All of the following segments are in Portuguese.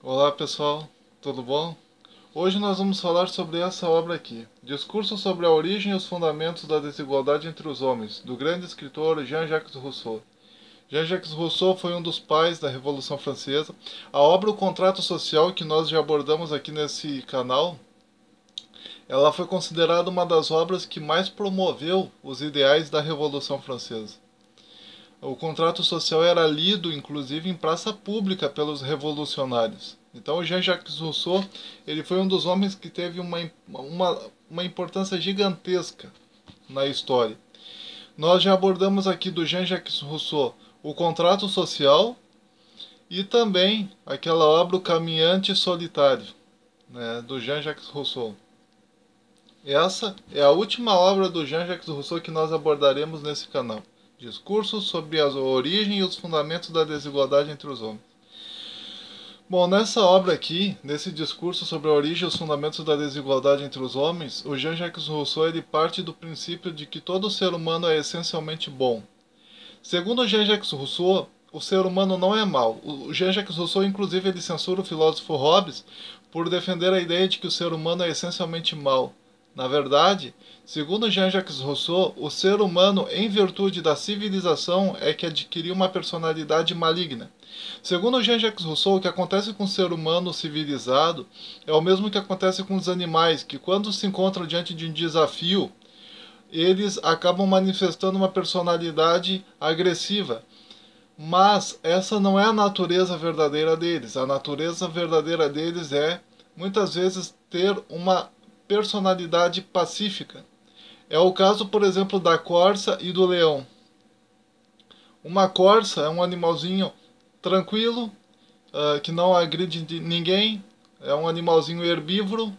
Olá pessoal, tudo bom? Hoje nós vamos falar sobre essa obra aqui, Discurso sobre a origem e os fundamentos da desigualdade entre os homens, do grande escritor Jean-Jacques Rousseau. Jean-Jacques Rousseau foi um dos pais da Revolução Francesa. A obra O Contrato Social, que nós já abordamos aqui nesse canal, ela foi considerada uma das obras que mais promoveu os ideais da Revolução Francesa. O contrato social era lido, inclusive, em praça pública pelos revolucionários. Então, o Jean-Jacques Rousseau ele foi um dos homens que teve uma importância gigantesca na história. Nós já abordamos aqui do Jean-Jacques Rousseau o contrato social e também aquela obra O Caminhante Solitário, né, do Jean-Jacques Rousseau. Essa é a última obra do Jean-Jacques Rousseau que nós abordaremos nesse canal. Discurso sobre a origem e os fundamentos da desigualdade entre os homens. Bom, nessa obra aqui, nesse discurso sobre a origem e os fundamentos da desigualdade entre os homens, o Jean-Jacques Rousseau ele parte do princípio de que todo ser humano é essencialmente bom. Segundo Jean-Jacques Rousseau, o ser humano não é mau. O Jean-Jacques Rousseau, inclusive, ele censura o filósofo Hobbes por defender a ideia de que o ser humano é essencialmente mau. Na verdade, segundo Jean-Jacques Rousseau, o ser humano, em virtude da civilização, é que adquiriu uma personalidade maligna. Segundo Jean-Jacques Rousseau, o que acontece com o ser humano civilizado é o mesmo que acontece com os animais, que quando se encontram diante de um desafio, eles acabam manifestando uma personalidade agressiva. Mas essa não é a natureza verdadeira deles. A natureza verdadeira deles é, muitas vezes, ter uma personalidade pacífica. É o caso, por exemplo, da corça e do leão. Uma corça é um animalzinho tranquilo, que não agride ninguém, é um animalzinho herbívoro,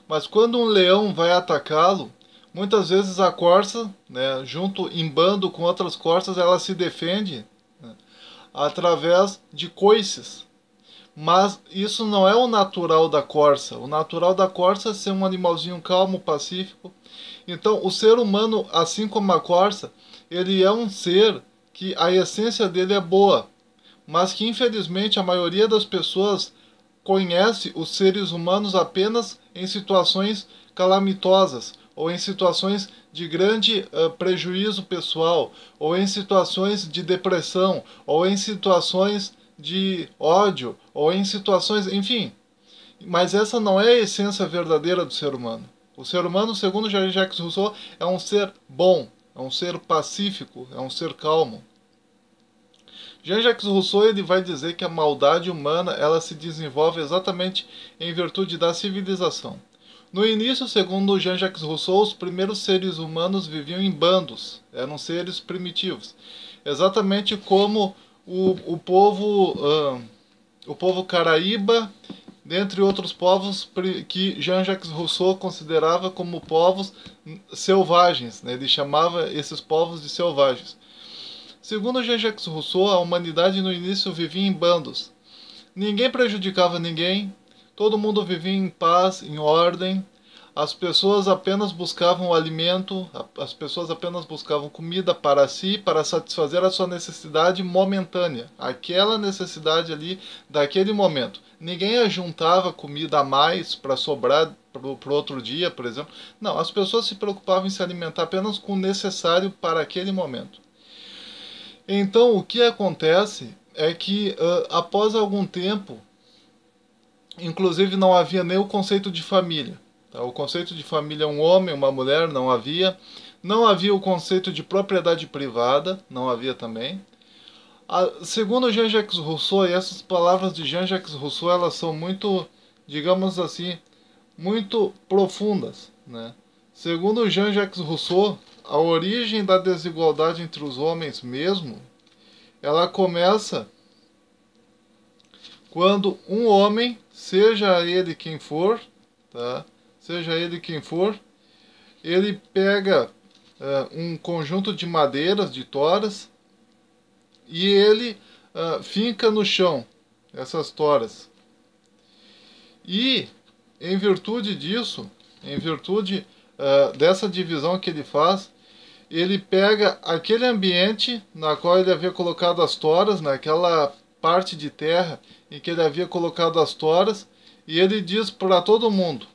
mas quando um leão vai atacá-lo, muitas vezes a corça, né, junto em bando com outras corças, ela se defende, né, através de coices. Mas isso não é o natural da corça. O natural da corça é ser um animalzinho calmo, pacífico. Então, o ser humano, assim como a corça, ele é um ser que a essência dele é boa, mas que infelizmente a maioria das pessoas conhece os seres humanos apenas em situações calamitosas, ou em situações de grande prejuízo pessoal, ou em situações de depressão, ou em situações de ódio, ou em situações, enfim. Mas essa não é a essência verdadeira do ser humano. O ser humano, segundo Jean-Jacques Rousseau, é um ser bom, é um ser pacífico, é um ser calmo. Jean-Jacques Rousseau ele vai dizer que a maldade humana ela se desenvolve exatamente em virtude da civilização. No início, segundo Jean-Jacques Rousseau, os primeiros seres humanos viviam em bandos, eram seres primitivos, exatamente como o povo Caraíba, dentre outros povos que Jean-Jacques Rousseau considerava como povos selvagens, né? Ele chamava esses povos de selvagens. Segundo Jean-Jacques Rousseau, a humanidade no início vivia em bandos. Ninguém prejudicava ninguém, todo mundo vivia em paz, em ordem. As pessoas apenas buscavam alimento, as pessoas apenas buscavam comida para si, para satisfazer a sua necessidade momentânea, aquela necessidade ali daquele momento. Ninguém ajuntava comida a mais para sobrar para o outro dia, por exemplo. Não, as pessoas se preocupavam em se alimentar apenas com o necessário para aquele momento. Então, o que acontece é que, após algum tempo, inclusive não havia nem o conceito de família. Tá? O conceito de família é um homem, uma mulher, não havia. Não havia o conceito de propriedade privada, não havia também. Segundo Jean-Jacques Rousseau, e essas palavras de Jean-Jacques Rousseau, elas são muito, digamos assim, muito profundas, né? Segundo Jean-Jacques Rousseau, a origem da desigualdade entre os homens mesmo, ela começa quando um homem, seja ele quem for, tá? Seja ele quem for, ele pega um conjunto de madeiras, de toras, e ele finca no chão essas toras. E, em virtude disso, em virtude dessa divisão que ele faz, ele pega aquele ambiente na qual ele havia colocado as toras, naquela parte de terra em que ele havia colocado as toras, e ele diz para todo mundo: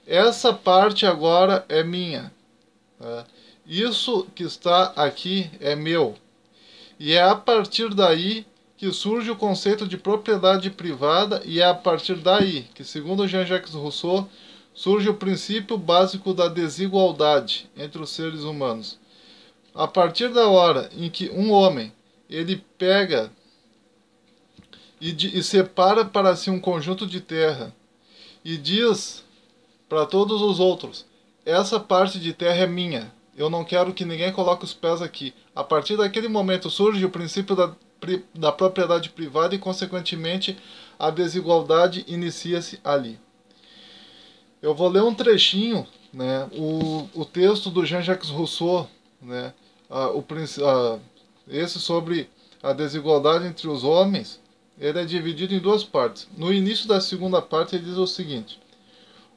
essa parte agora é minha. Isso que está aqui é meu. E é a partir daí que surge o conceito de propriedade privada, e é a partir daí que, segundo Jean-Jacques Rousseau, surge o princípio básico da desigualdade entre os seres humanos. A partir da hora em que um homem ele pega e separa para si um conjunto de terra e diz para todos os outros: essa parte de terra é minha, eu não quero que ninguém coloque os pés aqui. A partir daquele momento surge o princípio da propriedade privada e, consequentemente, a desigualdade inicia-se ali. Eu vou ler um trechinho, né, o texto do Jean-Jacques Rousseau, né, esse sobre a desigualdade entre os homens. Ele é dividido em duas partes. No início da segunda parte ele diz o seguinte: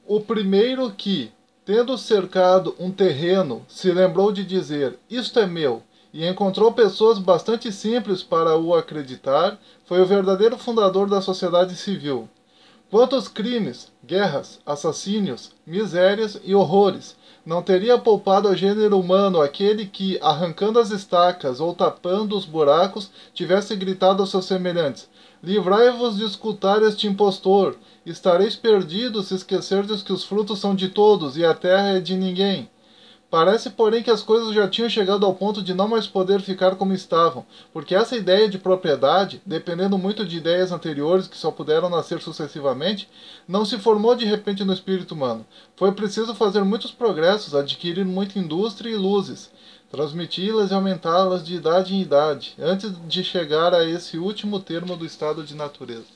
o primeiro que, tendo cercado um terreno, se lembrou de dizer: isto é meu, e encontrou pessoas bastante simples para o acreditar, foi o verdadeiro fundador da sociedade civil. Quantos crimes, guerras, assassínios, misérias e horrores não teria poupado ao gênero humano aquele que, arrancando as estacas ou tapando os buracos, tivesse gritado aos seus semelhantes: livrai-vos de escutar este impostor, estareis perdidos se esquecerdes que os frutos são de todos e a terra é de ninguém. Parece, porém, que as coisas já tinham chegado ao ponto de não mais poder ficar como estavam, porque essa ideia de propriedade, dependendo muito de ideias anteriores que só puderam nascer sucessivamente, não se formou de repente no espírito humano. Foi preciso fazer muitos progressos, adquirir muita indústria e luzes, transmiti-las e aumentá-las de idade em idade, antes de chegar a esse último termo do estado de natureza.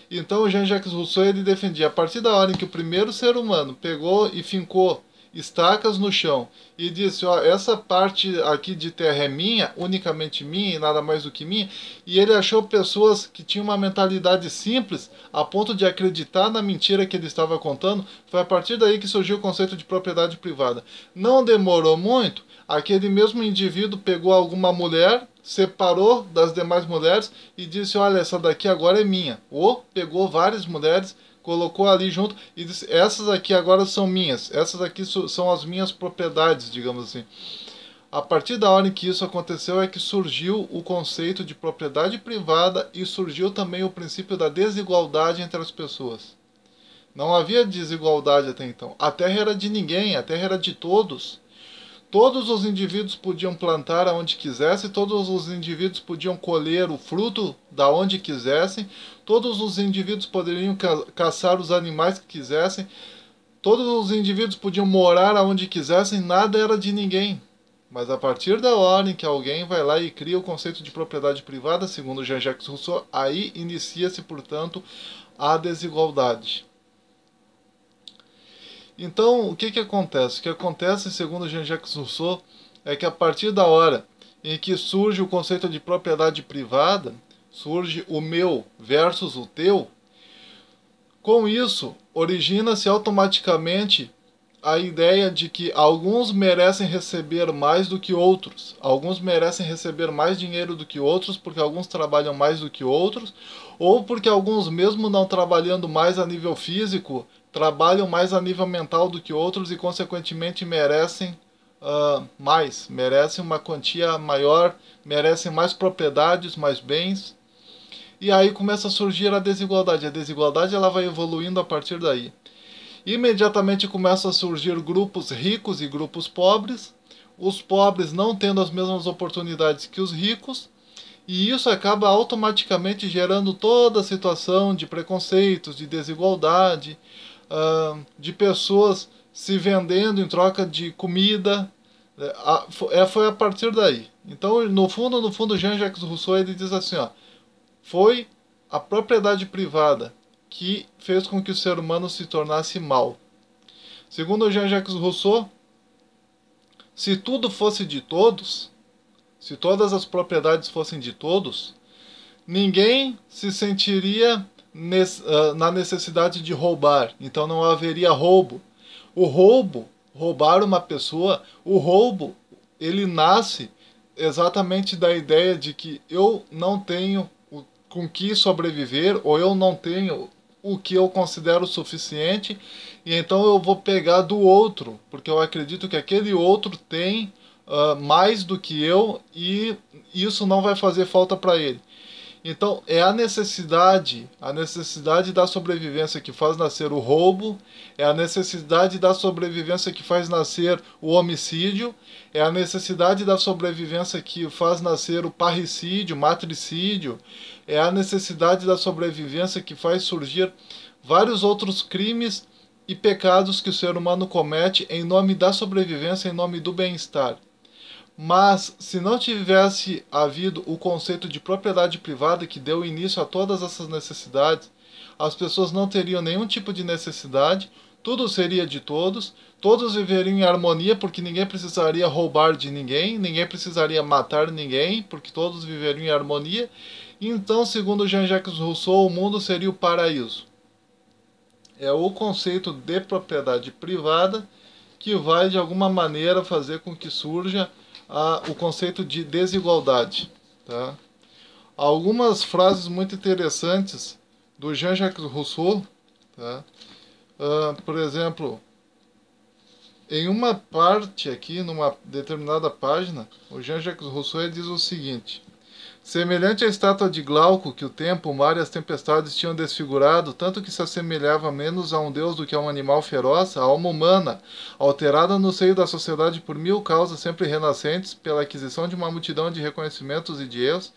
Então, Jean-Jacques Rousseau ele defendia, a partir da hora em que o primeiro ser humano pegou e fincou estacas no chão e disse: ó, essa parte aqui de terra é minha, unicamente minha e nada mais do que minha, e ele achou pessoas que tinham uma mentalidade simples a ponto de acreditar na mentira que ele estava contando. Foi a partir daí que surgiu o conceito de propriedade privada. Não demorou muito, aquele mesmo indivíduo pegou alguma mulher, separou das demais mulheres e disse: olha, essa daqui agora é minha. Ou pegou várias mulheres, colocou ali junto e disse: essas aqui agora são minhas, essas aqui são as minhas propriedades, digamos assim. A partir da hora em que isso aconteceu é que surgiu o conceito de propriedade privada e surgiu também o princípio da desigualdade entre as pessoas. Não havia desigualdade até então. A terra era de ninguém, a terra era de todos. Todos os indivíduos podiam plantar aonde quisessem, todos os indivíduos podiam colher o fruto da onde quisessem, todos os indivíduos poderiam caçar os animais que quisessem, todos os indivíduos podiam morar aonde quisessem, nada era de ninguém. Mas a partir da hora em que alguém vai lá e cria o conceito de propriedade privada, segundo Jean-Jacques Rousseau, aí inicia-se, portanto, a desigualdade. Então, o que acontece? O que acontece, segundo Jean-Jacques Rousseau, é que a partir da hora em que surge o conceito de propriedade privada, surge o meu versus o teu, com isso, origina-se automaticamente a ideia de que alguns merecem receber mais do que outros, alguns merecem receber mais dinheiro do que outros porque alguns trabalham mais do que outros, ou porque alguns, mesmo não trabalhando mais a nível físico, trabalham mais a nível mental do que outros e, consequentemente, merecem mais, merecem uma quantia maior, merecem mais propriedades, mais bens. E aí começa a surgir a desigualdade. A desigualdade ela vai evoluindo a partir daí. Imediatamente começam a surgir grupos ricos e grupos pobres, os pobres não tendo as mesmas oportunidades que os ricos, e isso acaba automaticamente gerando toda a situação de preconceitos, de desigualdade, de pessoas se vendendo em troca de comida. Foi a partir daí. Então, no fundo, Jean-Jacques Rousseau ele diz assim, ó, foi a propriedade privada que fez com que o ser humano se tornasse mau. Segundo Jean-Jacques Rousseau, se tudo fosse de todos, se todas as propriedades fossem de todos, ninguém se sentiria na necessidade de roubar, então não haveria roubo. O roubo, roubar uma pessoa, o roubo, ele nasce exatamente da ideia de que eu não tenho com que sobreviver, ou eu não tenho o que eu considero suficiente, e então eu vou pegar do outro, porque eu acredito que aquele outro tem mais do que eu e isso não vai fazer falta para ele. Então é a necessidade da sobrevivência que faz nascer o roubo, é a necessidade da sobrevivência que faz nascer o homicídio, é a necessidade da sobrevivência que faz nascer o parricídio, matricídio, é a necessidade da sobrevivência que faz surgir vários outros crimes e pecados que o ser humano comete em nome da sobrevivência, em nome do bem-estar. Mas, se não tivesse havido o conceito de propriedade privada que deu início a todas essas necessidades, as pessoas não teriam nenhum tipo de necessidade, tudo seria de todos, todos viveriam em harmonia porque ninguém precisaria roubar de ninguém, ninguém precisaria matar ninguém, porque todos viveriam em harmonia. Então, segundo Jean-Jacques Rousseau, o mundo seria o paraíso. É o conceito de propriedade privada que vai, de alguma maneira, fazer com que surja o conceito de desigualdade. Tá? Algumas frases muito interessantes do Jean-Jacques Rousseau, tá? Por exemplo, em uma parte aqui, numa determinada página, o Jean-Jacques Rousseau diz o seguinte: semelhante à estátua de Glauco que o tempo, o mar e as tempestades tinham desfigurado, tanto que se assemelhava menos a um deus do que a um animal feroz, a alma humana, alterada no seio da sociedade por mil causas sempre renascentes, pela aquisição de uma multidão de reconhecimentos e de erros,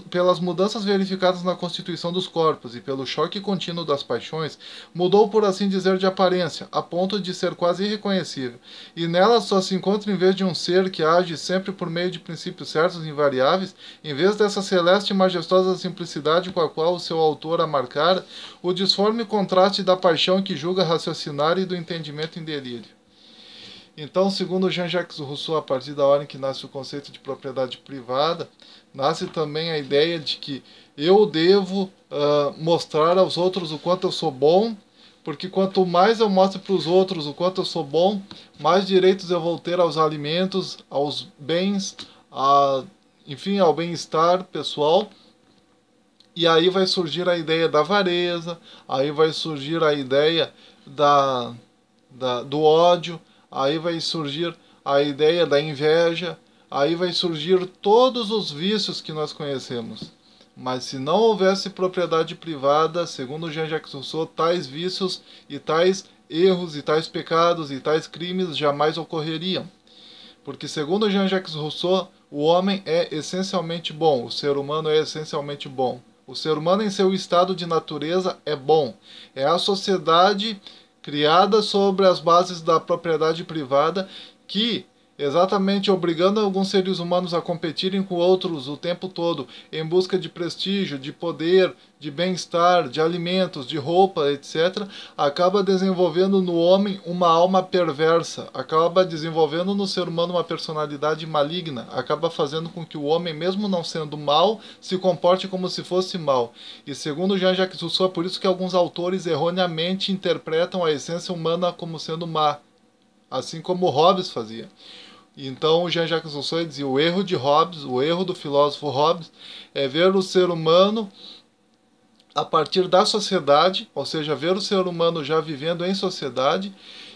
pelas mudanças verificadas na constituição dos corpos e pelo choque contínuo das paixões, mudou, por assim dizer, de aparência, a ponto de ser quase irreconhecível. E nela só se encontra, em vez de um ser que age sempre por meio de princípios certos e invariáveis, em vez dessa celeste e majestosa simplicidade com a qual o seu autor a marcara, o disforme contraste da paixão que julga raciocinar e do entendimento em delírio. Então, segundo Jean-Jacques Rousseau, a partir da hora em que nasce o conceito de propriedade privada, nasce também a ideia de que eu devo mostrar aos outros o quanto eu sou bom, porque quanto mais eu mostro para os outros o quanto eu sou bom, mais direitos eu vou ter aos alimentos, aos bens, enfim, ao bem-estar pessoal. E aí vai surgir a ideia da avareza, aí vai surgir a ideia do ódio, aí vai surgir a ideia da inveja, aí vai surgir todos os vícios que nós conhecemos. Mas se não houvesse propriedade privada, segundo Jean-Jacques Rousseau, tais vícios e tais erros e tais pecados e tais crimes jamais ocorreriam. Porque, segundo Jean-Jacques Rousseau, o homem é essencialmente bom, o ser humano é essencialmente bom. O ser humano em seu estado de natureza é bom. É a sociedade criada sobre as bases da propriedade privada que, exatamente obrigando alguns seres humanos a competirem com outros o tempo todo em busca de prestígio, de poder, de bem-estar, de alimentos, de roupa, etc., acaba desenvolvendo no homem uma alma perversa, acaba desenvolvendo no ser humano uma personalidade maligna, acaba fazendo com que o homem, mesmo não sendo mal, se comporte como se fosse mal. E segundo Jean-Jacques Rousseau, é por isso que alguns autores erroneamente interpretam a essência humana como sendo má, assim como Hobbes fazia. Então, o Jean-Jacques Rousseau dizia: o erro de Hobbes, o erro do filósofo Hobbes, é ver o ser humano a partir da sociedade, ou seja, ver o ser humano já vivendo em sociedade,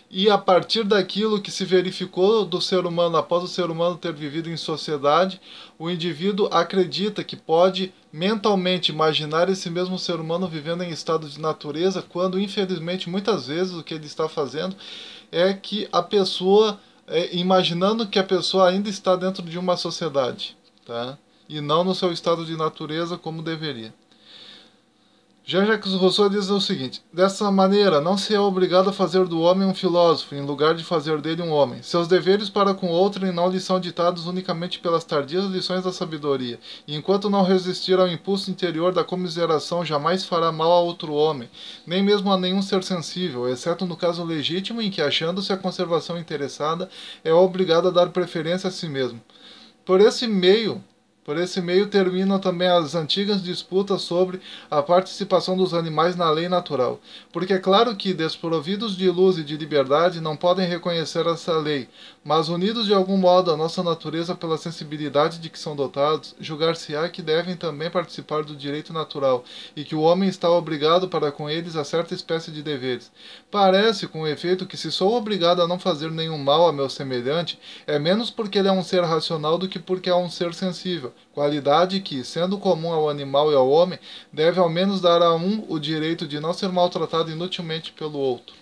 e a partir daquilo que se verificou do ser humano após o ser humano ter vivido em sociedade, o indivíduo acredita que pode mentalmente imaginar esse mesmo ser humano vivendo em estado de natureza, quando, infelizmente, muitas vezes o que ele está fazendo é que a pessoa imaginando que a pessoa ainda está dentro de uma sociedade, tá? E não no seu estado de natureza como deveria. Jean-Jacques Rousseau diz o seguinte: dessa maneira, não se é obrigado a fazer do homem um filósofo, em lugar de fazer dele um homem. Seus deveres para com outrem não lhe são ditados unicamente pelas tardias lições da sabedoria, e enquanto não resistir ao impulso interior da comiseração, jamais fará mal a outro homem, nem mesmo a nenhum ser sensível, exceto no caso legítimo em que, achando-se a conservação interessada, é obrigado a dar preferência a si mesmo. Por esse meio, Por esse meio terminam também as antigas disputas sobre a participação dos animais na lei natural. Porque é claro que, desprovidos de luz e de liberdade, não podem reconhecer essa lei, mas unidos de algum modo à nossa natureza pela sensibilidade de que são dotados, julgar-se-á que devem também participar do direito natural, e que o homem está obrigado para com eles a certa espécie de deveres. Parece, com efeito, que se sou obrigado a não fazer nenhum mal a meu semelhante, é menos porque ele é um ser racional do que porque é um ser sensível, qualidade que, sendo comum ao animal e ao homem, deve ao menos dar a um o direito de não ser maltratado inutilmente pelo outro.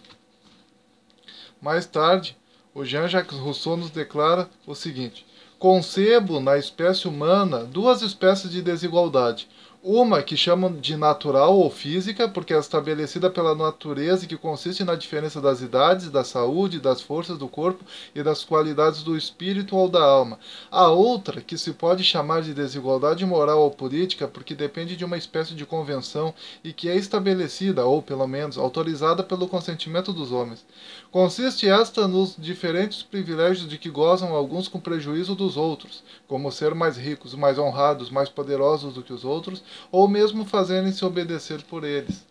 Mais tarde, o Jean-Jacques Rousseau nos declara o seguinte: concebo na espécie humana duas espécies de desigualdade. Uma que chamam de natural ou física, porque é estabelecida pela natureza e que consiste na diferença das idades, da saúde, das forças do corpo e das qualidades do espírito ou da alma. A outra, que se pode chamar de desigualdade moral ou política, porque depende de uma espécie de convenção e que é estabelecida, ou pelo menos autorizada pelo consentimento dos homens. Consiste esta nos diferentes privilégios de que gozam alguns com prejuízo dos outros, como ser mais ricos, mais honrados, mais poderosos do que os outros, ou mesmo fazerem-se obedecer por eles.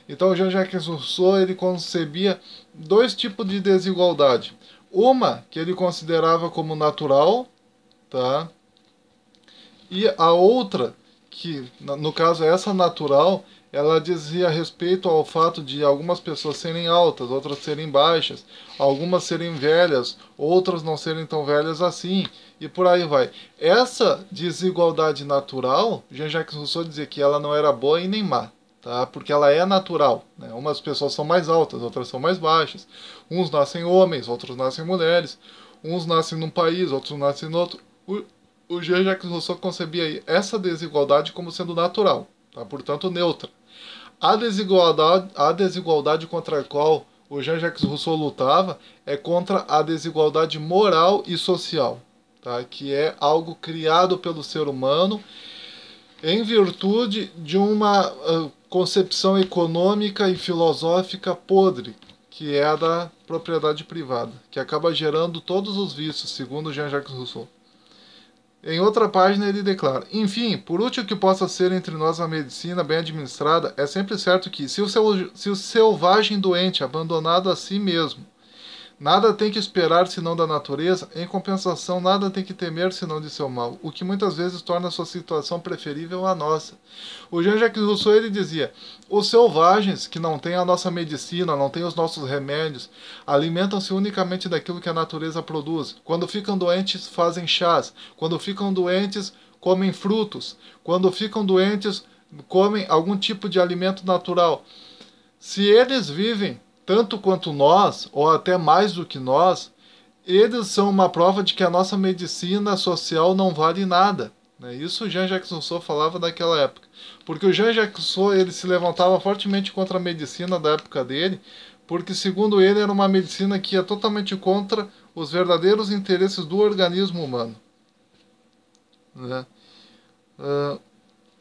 Então Jean-Jacques Rousseau ele concebia dois tipos de desigualdade. Uma que ele considerava como natural, tá? E a outra, que no caso essa natural, ela dizia respeito ao fato de algumas pessoas serem altas, outras serem baixas, algumas serem velhas, outras não serem tão velhas assim, e por aí vai. Essa desigualdade natural, Jean-Jacques Rousseau dizia que ela não era boa e nem má, tá? Porque ela é natural, né? Umas pessoas são mais altas, outras são mais baixas. Uns nascem homens, outros nascem mulheres. Uns nascem num país, outros nascem no outro. O Jean-Jacques Rousseau concebia essa desigualdade como sendo natural, tá? Portanto neutra. A desigualdade contra a qual o Jean-Jacques Rousseau lutava é contra a desigualdade moral e social, tá? Que é algo criado pelo ser humano em virtude de uma concepção econômica e filosófica podre, que é a da propriedade privada, que acaba gerando todos os vícios, segundo Jean-Jacques Rousseau. Em outra página ele declara: enfim, por útil que possa ser entre nós a medicina bem administrada, é sempre certo que, se o selvagem doente, abandonado a si mesmo, nada tem que esperar senão da natureza, em compensação nada tem que temer senão de seu mal, o que muitas vezes torna a sua situação preferível à nossa. O Jean-Jacques Rousseau ele dizia: os selvagens, que não têm a nossa medicina, não têm os nossos remédios, alimentam-se unicamente daquilo que a natureza produz. Quando ficam doentes, fazem chás. Quando ficam doentes, comem frutos. Quando ficam doentes, comem algum tipo de alimento natural. Se eles vivem tanto quanto nós, ou até mais do que nós, eles são uma prova de que a nossa medicina social não vale nada. Isso o Jean-Jacques Rousseau falava naquela época. Porque o Jean-Jacques Rousseau ele se levantava fortemente contra a medicina da época dele, porque segundo ele era uma medicina que ia totalmente contra os verdadeiros interesses do organismo humano. Né?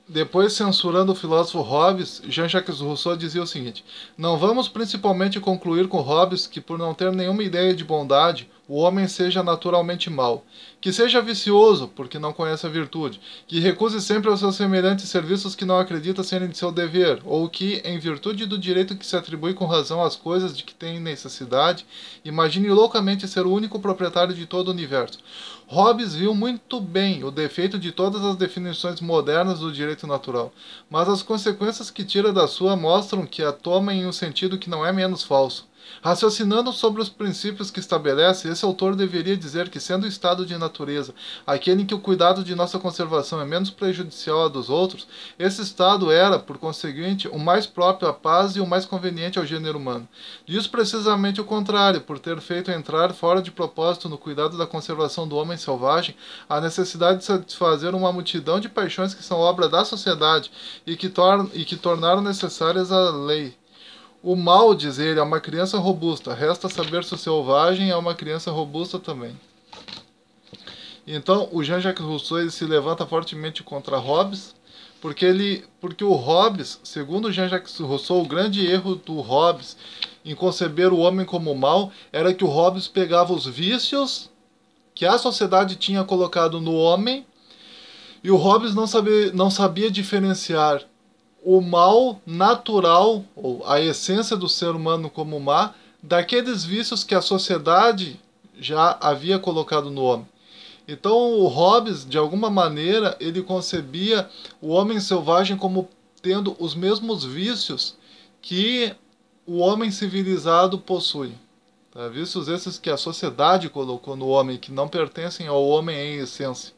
Depois, censurando o filósofo Hobbes, Jean-Jacques Rousseau dizia o seguinte: não vamos principalmente concluir com Hobbes que, por não ter nenhuma ideia de bondade, o homem seja naturalmente mau, que seja vicioso, porque não conhece a virtude, que recuse sempre aos seus semelhantes serviços que não acredita serem de seu dever, ou que, em virtude do direito que se atribui com razão às coisas de que tem necessidade, imagine loucamente ser o único proprietário de todo o universo. Hobbes viu muito bem o defeito de todas as definições modernas do direito natural, mas as consequências que tira da sua mostram que a toma em um sentido que não é menos falso. Raciocinando sobre os princípios que estabelece, esse autor deveria dizer que, sendo o estado de natureza aquele em que o cuidado de nossa conservação é menos prejudicial ao dos outros, esse estado era, por conseguinte, o mais próprio à paz e o mais conveniente ao gênero humano. Diz precisamente o contrário, por ter feito entrar fora de propósito no cuidado da conservação do homem selvagem a necessidade de satisfazer uma multidão de paixões que são obra da sociedade e que tornaram necessárias a lei. O mal, diz ele, é uma criança robusta. Resta saber se o selvagem é uma criança robusta também. Então, o Jean-Jacques Rousseau ele se levanta fortemente contra Hobbes, porque o Hobbes, segundo Jean-Jacques Rousseau, o grande erro do Hobbes em conceber o homem como mal era que o Hobbes pegava os vícios que a sociedade tinha colocado no homem E o Hobbes não sabia diferenciar o mal natural, ou a essência do ser humano como má, daqueles vícios que a sociedade já havia colocado no homem. Então o Hobbes, de alguma maneira, ele concebia o homem selvagem como tendo os mesmos vícios que o homem civilizado possui. Tá? Vícios esses que a sociedade colocou no homem, que não pertencem ao homem em essência.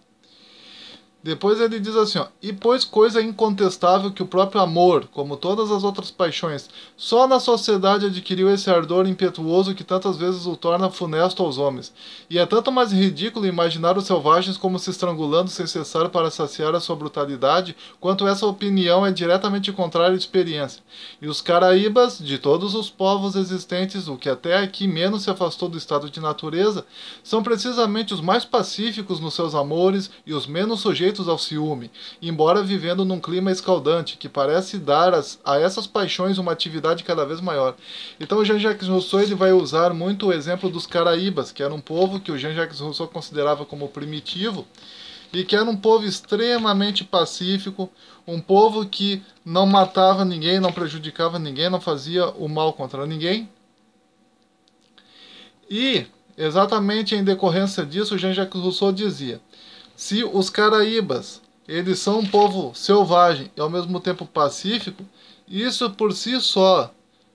Depois ele diz assim, ó, e pois coisa incontestável que o próprio amor, como todas as outras paixões, só na sociedade adquiriu esse ardor impetuoso que tantas vezes o torna funesto aos homens. E é tanto mais ridículo imaginar os selvagens como se estrangulando sem cessar para saciar a sua brutalidade, quanto essa opinião é diretamente contrária à experiência. E os caraíbas, de todos os povos existentes, o que até aqui menos se afastou do estado de natureza, são precisamente os mais pacíficos nos seus amores e os menos sujeitos ao ciúme, embora vivendo num clima escaldante, que parece dar a essas paixões uma atividade cada vez maior. Então Jean-Jacques Rousseau ele vai usar muito o exemplo dos caraíbas, que era um povo que o Jean-Jacques Rousseau considerava como primitivo, e que era um povo extremamente pacífico, um povo que não matava ninguém, não prejudicava ninguém, não fazia o mal contra ninguém. E, exatamente em decorrência disso, Jean-Jacques Rousseau dizia: se os caraíbas, eles são um povo selvagem e ao mesmo tempo pacífico, isso por si só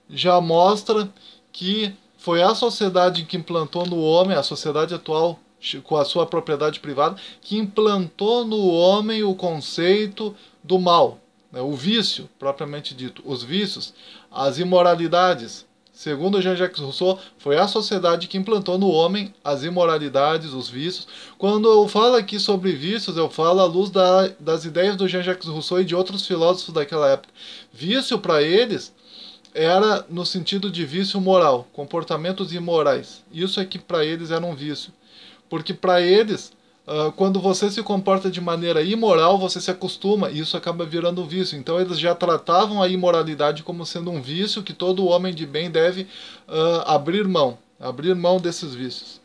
já mostra que foi a sociedade que implantou no homem, a sociedade atual com a sua propriedade privada, que implantou no homem o conceito do mal, né? O vício, propriamente dito, os vícios, as imoralidades. Segundo Jean-Jacques Rousseau, foi a sociedade que implantou no homem as imoralidades, os vícios. Quando eu falo aqui sobre vícios, eu falo à luz das ideias do Jean-Jacques Rousseau e de outros filósofos daquela época. Vício, para eles, era no sentido de vício moral, comportamentos imorais. Isso é que para eles era um vício. Porque para eles, quando você se comporta de maneira imoral, você se acostuma e isso acaba virando um vício. Então eles já tratavam a imoralidade como sendo um vício que todo homem de bem deve abrir mão desses vícios.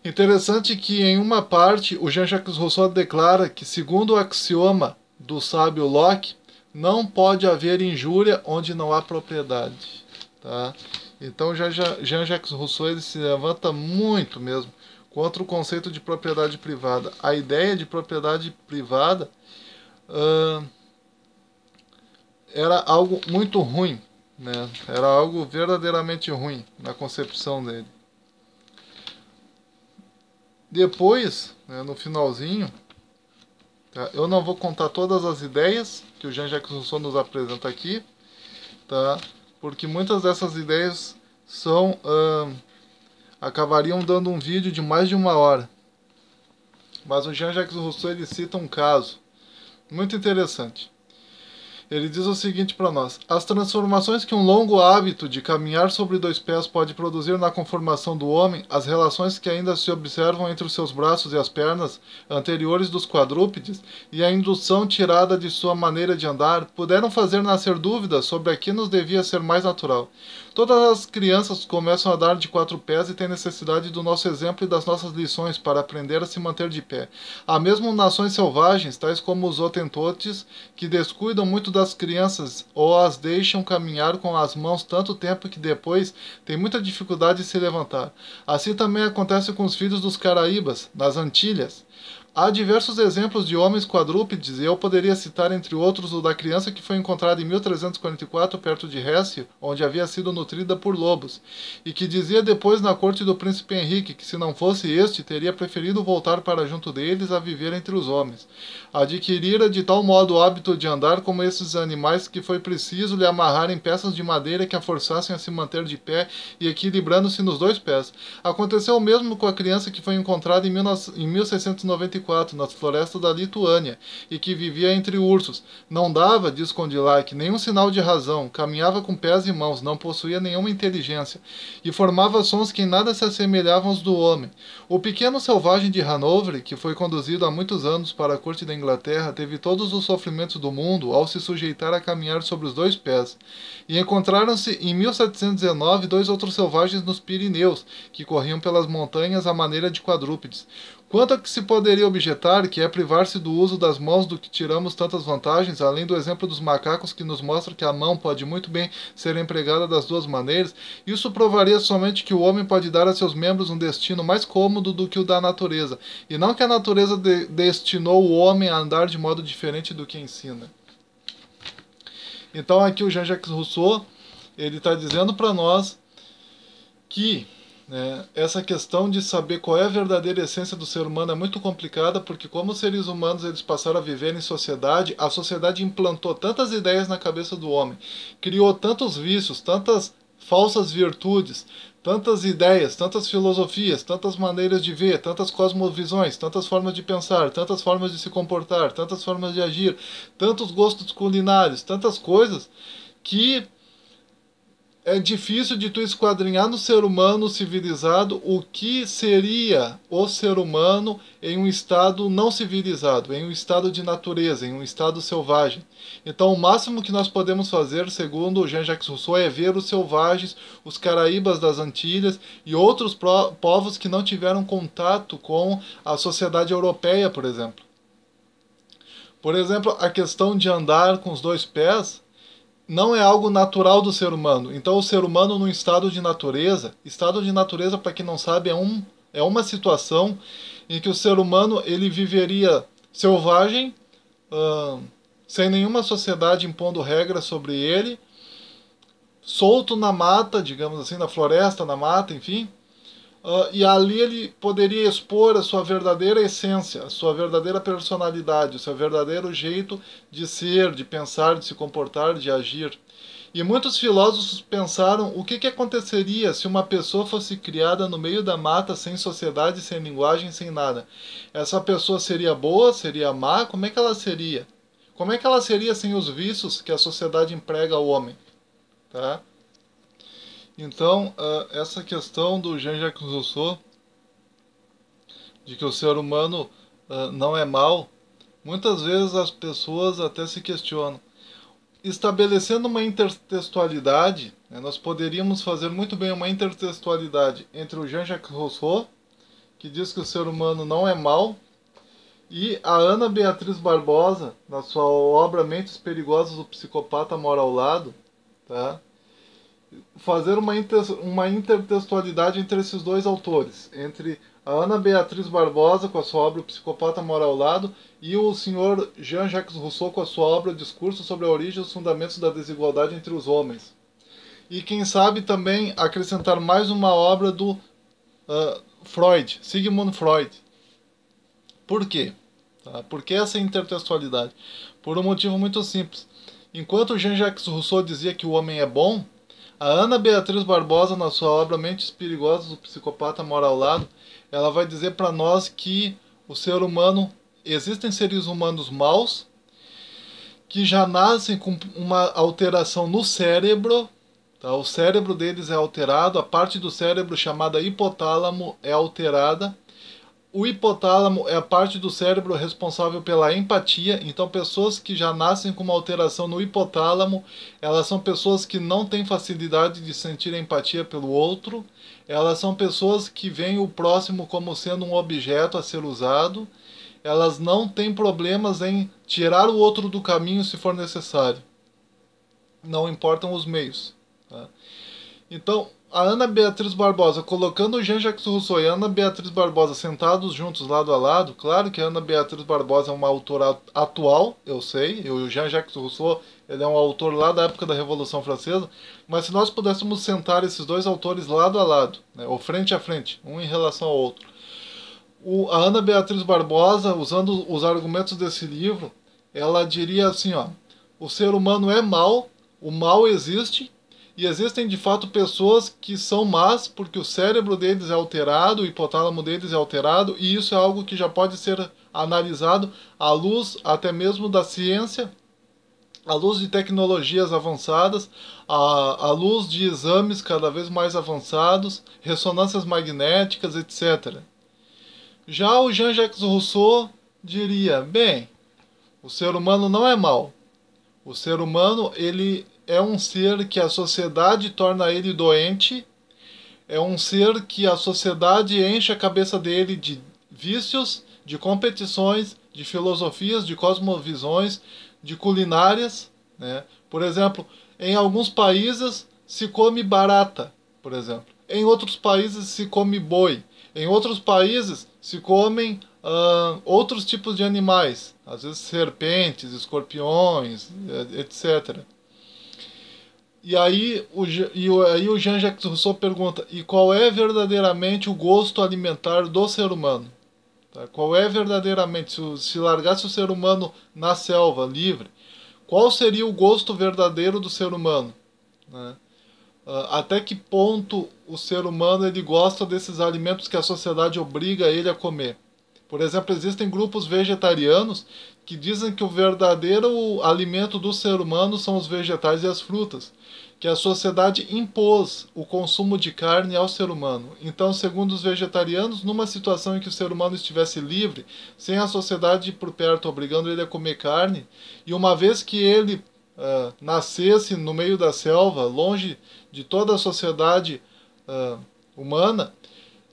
Interessante que em uma parte o Jean-Jacques Rousseau declara que, segundo o axioma do sábio Locke, não pode haver injúria onde não há propriedade. Tá? Então Jean-Jacques Rousseau ele se levanta muito mesmo contra o conceito de propriedade privada. A ideia de propriedade privada era algo muito ruim, né? Era algo verdadeiramente ruim na concepção dele. Depois, né, no finalzinho, tá? Eu não vou contar todas as ideias que o Jean-Jacques Rousseau nos apresenta aqui, tá? Porque muitas dessas ideias são... acabariam dando um vídeo de mais de 1 hora. Mas o Jean-Jacques Rousseau ele cita um caso muito interessante. Ele diz o seguinte para nós: as transformações que um longo hábito de caminhar sobre 2 pés pode produzir na conformação do homem, as relações que ainda se observam entre os seus braços e as pernas anteriores dos quadrúpedes e a indução tirada de sua maneira de andar, puderam fazer nascer dúvidas sobre a que nos devia ser mais natural. Todas as crianças começam a dar de 4 pés e têm necessidade do nosso exemplo e das nossas lições para aprender a se manter de pé. Há mesmo nações selvagens, tais como os Hotentotes, que descuidam muito das crianças ou as deixam caminhar com as mãos tanto tempo que depois têm muita dificuldade de se levantar. Assim também acontece com os filhos dos Caraíbas, nas Antilhas. Há diversos exemplos de homens quadrúpedes, e eu poderia citar entre outros o da criança que foi encontrada em 1344 perto de Récio, onde havia sido nutrida por lobos, e que dizia depois na corte do príncipe Henrique que se não fosse este, teria preferido voltar para junto deles a viver entre os homens. Adquirira de tal modo o hábito de andar como esses animais que foi preciso lhe amarrar em peças de madeira que a forçassem a se manter de pé e equilibrando-se nos 2 pés. Aconteceu o mesmo com a criança que foi encontrada em 1694 nas florestas da Lituânia, e que vivia entre ursos. Não dava, diz Condillac, nenhum sinal de razão, caminhava com pés e mãos, não possuía nenhuma inteligência, e formava sons que em nada se assemelhavam aos do homem. O pequeno selvagem de Hanover, que foi conduzido há muitos anos para a corte da Inglaterra, teve todos os sofrimentos do mundo ao se sujeitar a caminhar sobre os 2 pés. E encontraram-se em 1719 2 outros selvagens nos Pirineus, que corriam pelas montanhas à maneira de quadrúpedes. Quanto a que se poderia objetar, que é privar-se do uso das mãos do que tiramos tantas vantagens, além do exemplo dos macacos que nos mostra que a mão pode muito bem ser empregada das duas maneiras, isso provaria somente que o homem pode dar a seus membros um destino mais cômodo do que o da natureza, e não que a natureza destinou o homem a andar de modo diferente do que ensina. Então aqui o Jean-Jacques Rousseau, ele está dizendo para nós que essa questão de saber qual é a verdadeira essência do ser humano é muito complicada, porque como os seres humanos eles passaram a viver em sociedade, a sociedade implantou tantas ideias na cabeça do homem, criou tantos vícios, tantas falsas virtudes, tantas ideias, tantas filosofias, tantas maneiras de ver, tantas cosmovisões, tantas formas de pensar, tantas formas de se comportar, tantas formas de agir, tantos gostos culinários, tantas coisas, que é difícil de tu esquadrinhar no ser humano civilizado o que seria o ser humano em um estado não civilizado, em um estado de natureza, em um estado selvagem. Então o máximo que nós podemos fazer, segundo Jean-Jacques Rousseau, é ver os selvagens, os caraíbas das Antilhas e outros povos que não tiveram contato com a sociedade europeia, por exemplo. Por exemplo, a questão de andar com os dois pés não é algo natural do ser humano. Então o ser humano num estado de natureza, para quem não sabe, é uma situação em que o ser humano ele viveria selvagem, sem nenhuma sociedade impondo regras sobre ele, solto na mata, digamos assim, na floresta, na mata, enfim. E ali ele poderia expor a sua verdadeira essência, a sua verdadeira personalidade, o seu verdadeiro jeito de ser, de pensar, de se comportar, de agir. E muitos filósofos pensaram o que aconteceria se uma pessoa fosse criada no meio da mata, sem sociedade, sem linguagem, sem nada. Essa pessoa seria boa, seria má? Como é que ela seria? Como é que ela seria sem os vícios que a sociedade emprega ao homem? Tá? Então, essa questão do Jean-Jacques Rousseau, de que o ser humano não é mau, muitas vezes as pessoas até se questionam. Estabelecendo uma intertextualidade, nós poderíamos fazer muito bem uma intertextualidade entre o Jean-Jacques Rousseau, que diz que o ser humano não é mau, e a Ana Beatriz Barbosa, na sua obra Mentes Perigosas, o Psicopata Mora ao Lado, tá? Fazer uma intertextualidade entre esses dois autores, entre a Ana Beatriz Barbosa com a sua obra O Psicopata Mora ao Lado e o senhor Jean-Jacques Rousseau com a sua obra Discurso sobre a Origem e os Fundamentos da Desigualdade entre os Homens. E quem sabe também acrescentar mais uma obra do Freud, Sigmund Freud. Por quê? Por que essa intertextualidade? Por um motivo muito simples. Enquanto Jean-Jacques Rousseau dizia que o homem é bom, a Ana Beatriz Barbosa, na sua obra Mentes Perigosas, o Psicopata Mora ao Lado, ela vai dizer para nós que o ser humano, existem seres humanos maus, que já nascem com uma alteração no cérebro, tá? O cérebro deles é alterado, a parte do cérebro chamada hipotálamo é alterada. O hipotálamo é a parte do cérebro responsável pela empatia, então pessoas que já nascem com uma alteração no hipotálamo, elas são pessoas que não têm facilidade de sentir empatia pelo outro, elas são pessoas que veem o próximo como sendo um objeto a ser usado, elas não têm problemas em tirar o outro do caminho se for necessário. Não importam os meios. Tá? Então, a Ana Beatriz Barbosa, colocando o Jean-Jacques Rousseau e a Ana Beatriz Barbosa sentados juntos, lado a lado, claro que a Ana Beatriz Barbosa é uma autora atual, eu sei, e o Jean-Jacques Rousseau ele é um autor lá da época da Revolução Francesa, mas se nós pudéssemos sentar esses dois autores lado a lado, ou frente a frente, um em relação ao outro, a Ana Beatriz Barbosa, usando os argumentos desse livro, ela diria assim, o ser humano é mau, o mal existe, e existem de fato pessoas que são más porque o cérebro deles é alterado, o hipotálamo deles é alterado, e isso é algo que já pode ser analisado à luz até mesmo da ciência, à luz de tecnologias avançadas, à luz de exames cada vez mais avançados, ressonâncias magnéticas, etc. Já o Jean-Jacques Rousseau diria, bem, o ser humano não é mau. O ser humano, ele é um ser que a sociedade torna ele doente, é um ser que a sociedade enche a cabeça dele de vícios, de competições, de filosofias, de cosmovisões, de culinárias, né? Por exemplo, em alguns países se come barata, por exemplo. Em outros países se come boi. Em outros países se comem outros tipos de animais, às vezes serpentes, escorpiões, etc. E aí o Jean-Jacques Rousseau pergunta: e qual é verdadeiramente o gosto alimentar do ser humano? Tá? Qual é verdadeiramente, se largasse o ser humano na selva, livre, qual seria o gosto verdadeiro do ser humano? Né? Até que ponto o ser humano ele gosta desses alimentos que a sociedade obriga ele a comer? Por exemplo, existem grupos vegetarianos que dizem que o verdadeiro alimento do ser humano são os vegetais e as frutas, que a sociedade impôs o consumo de carne ao ser humano. Então, segundo os vegetarianos, numa situação em que o ser humano estivesse livre, sem a sociedade por perto obrigando ele a comer carne, e uma vez que ele nascesse no meio da selva, longe de toda a sociedade humana,